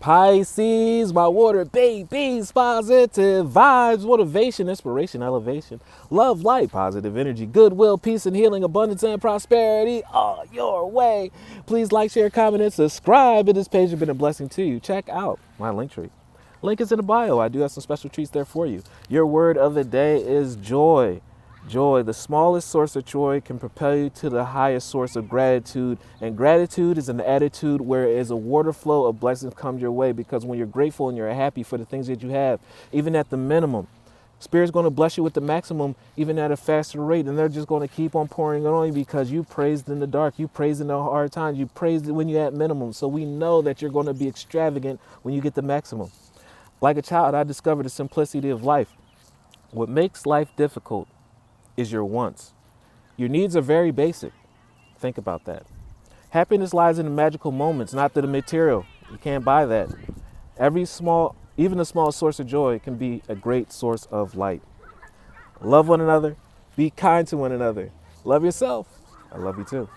Pisces, my water babies, positive vibes, motivation, inspiration, elevation, love, light, positive energy, goodwill, peace and healing, abundance and prosperity all your way. Please like, share, comment, and subscribe. If this page has been a blessing to you, check out my LinkTree. Link is in the bio. I do have some special treats there for you. Your word of the day is joy. Joy, the smallest source of joy, can propel you to the highest source of gratitude. And gratitude is an attitude where as a water flow of blessings comes your way, because when you're grateful and you're happy for the things that you have, even at the minimum, Spirit's going to bless you with the maximum, even at a faster rate. And they're just going to keep on pouring it on you because you praised in the dark. You praised in the hard times. You praised it when you're at minimum. So we know that you're going to be extravagant when you get the maximum. Like a child, I discovered the simplicity of life. What makes life difficult is your wants. Your needs are very basic. Think about that. Happiness lies in the magical moments, not the material. You can't buy that. Even a small source of joy can be a great source of light. Love one another. Be kind to one another. Love yourself. I love you too.